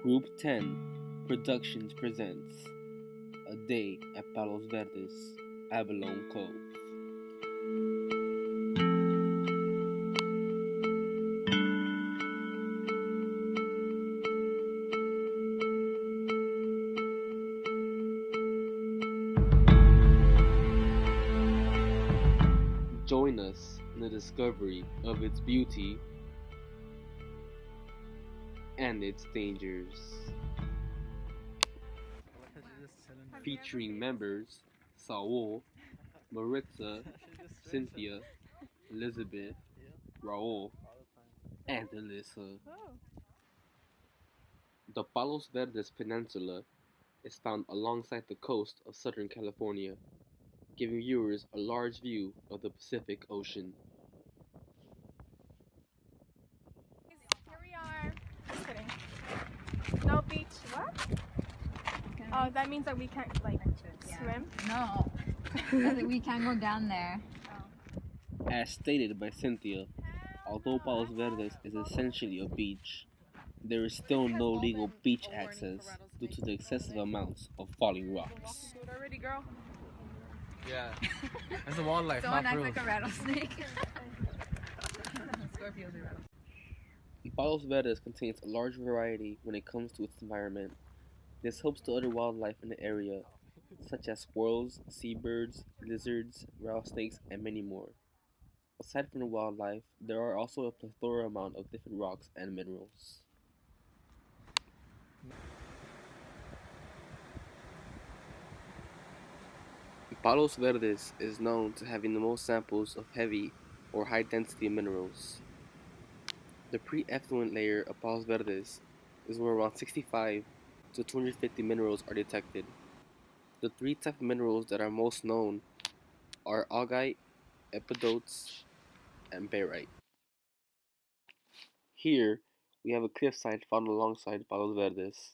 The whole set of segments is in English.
Group 10 Productions presents A Day at Palos Verdes, Abalone Cove. Join us in the discovery of its beauty and its dangers. Featuring members Saul, Maritza, Cynthia, Elizabeth, Raul, and Alyssa. The Palos Verdes Peninsula is found alongside the coast of Southern California, giving viewers a large view of the Pacific Ocean. Here we are. Just kidding. No beach. What? Oh, that means that we can't swim? No. We can't go down there. As stated by Cynthia, although Palos Verdes is essentially a beach, there is still no legal beach access due to the excessive amounts of falling rocks. Do it already, girl. Yeah. That's a wildlife, Someone not acts proof. like a rattlesnake. Scorpios are rattlesnakes. Palos Verdes contains a large variety when it comes to its environment. This helps to other wildlife in the area, such as squirrels, seabirds, lizards, rattlesnakes, and many more. Aside from the wildlife, there are also a plethora amount of different rocks and minerals. Palos Verdes is known to having the most samples of heavy or high density minerals. The pre-effluent layer of Palos Verdes is where around 65 to 250 minerals are detected. The three types of minerals that are most known are augite, epidotes, and barite. Here, we have a cliffside found alongside Palos Verdes.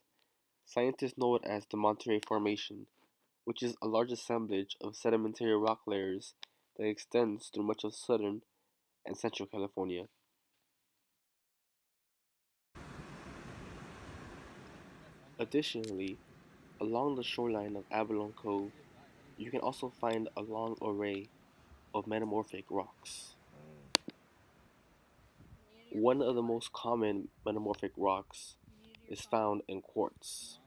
Scientists know it as the Monterey Formation, which is a large assemblage of sedimentary rock layers that extends through much of southern and central California. Additionally, along the shoreline of Abalone Cove, you can also find a long array of metamorphic rocks. One of the most common metamorphic rocks is found in quartz.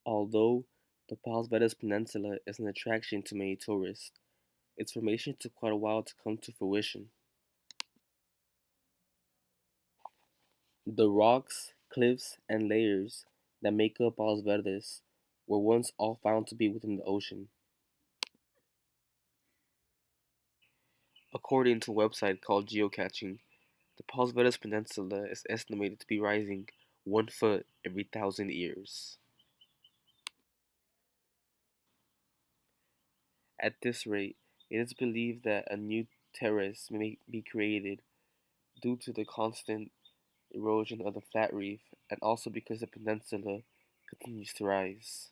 Although the Palos Verdes Peninsula is an attraction to many tourists, its formation took quite a while to come to fruition. The rocks, cliffs, and layers that make up Palos Verdes were once all found to be within the ocean. According to a website called Geocaching, the Palos Verdes Peninsula is estimated to be rising 1 foot every 1,000 years. At this rate, it is believed that a new terrace may be created due to the constant erosion of the flat reef and also because the peninsula continues to rise.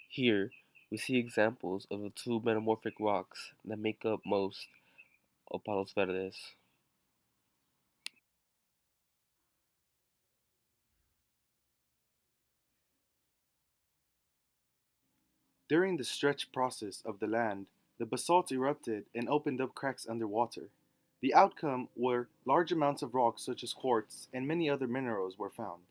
Here, we see examples of the two metamorphic rocks that make up most of Palos Verdes. During the stretch process of the land, the basalt erupted and opened up cracks underwater. The outcome were large amounts of rocks such as quartz and many other minerals were found.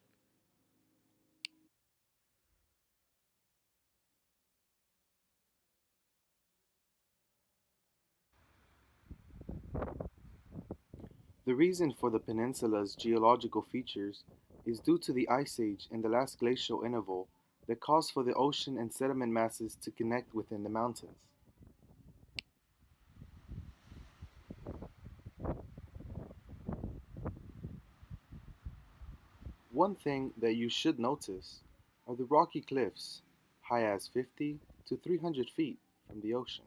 The reason for the peninsula's geological features is due to the ice age and the last glacial interval that caused for the ocean and sediment masses to connect within the mountains. One thing that you should notice are the rocky cliffs, high as 50 to 300 feet from the ocean.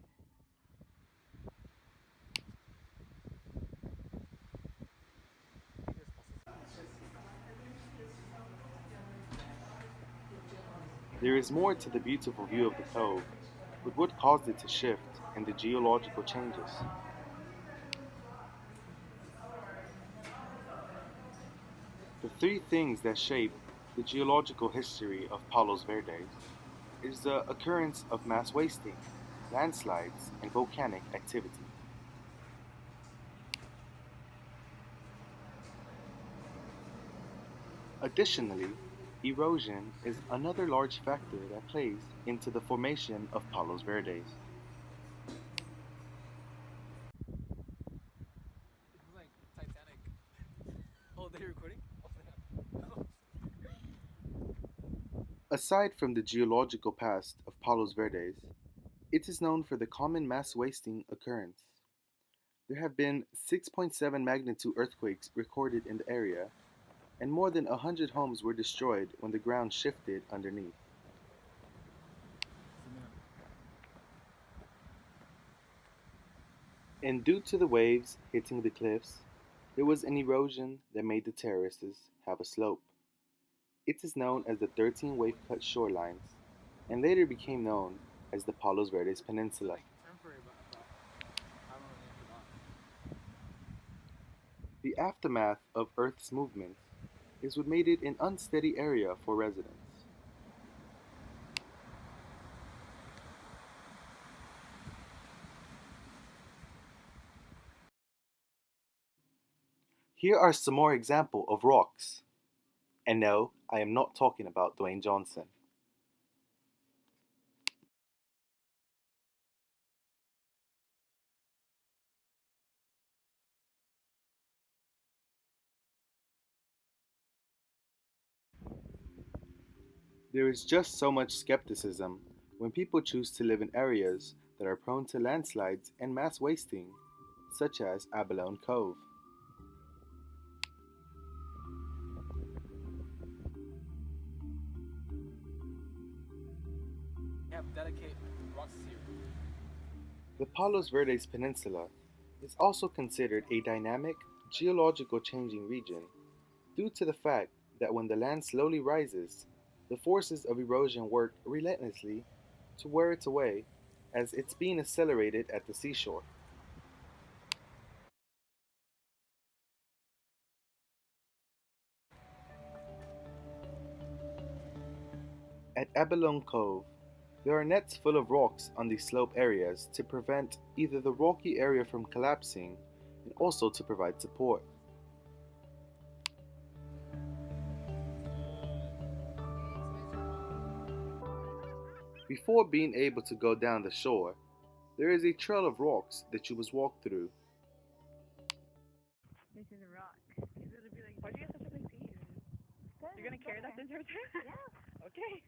There is more to the beautiful view of the cove, but what caused it to shift and the geological changes. The three things that shape the geological history of Palos Verdes is the occurrence of mass wasting, landslides, and volcanic activity. Additionally, erosion is another large factor that plays into the formation of Palos Verdes. It was like Titanic. Oh, they're recording? Oh, Aside from the geological past of Palos Verdes, it is known for the common mass wasting occurrence. There have been 6.7 magnitude earthquakes recorded in the area, and more than 100 homes were destroyed when the ground shifted underneath. And due to the waves hitting the cliffs, there was an erosion that made the terraces have a slope. It is known as the 13 wave cut shorelines, and later became known as the Palos Verdes it's Peninsula. like temporary, but I don't know the name for The aftermath of Earth's movements is what made it an unsteady area for residents. Here are some more examples of rocks. And no, I am not talking about Dwayne Johnson. There is just so much skepticism when people choose to live in areas that are prone to landslides and mass wasting, such as Abalone Cove. that. They have dedicated rocks here. The Palos Verdes Peninsula is also considered a dynamic, geological changing region due to the fact that when the land slowly rises, the forces of erosion work relentlessly to wear it away as it's being accelerated at the seashore. At Abalone Cove, there are nets full of rocks on the slope areas to prevent either the rocky area from collapsing and also to provide support. Before being able to go down the shore, there is a trail of rocks that you must walk through. This is a rock. Why'd you get such a big piece? You're gonna carry that the entire time? Yeah. Okay.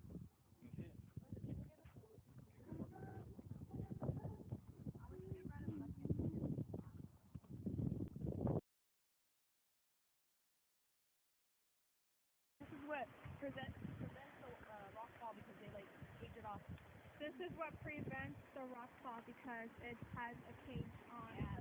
This is what prevents the rock fall because they like cage it off. This is what prevents the rock fall because it has a cage on.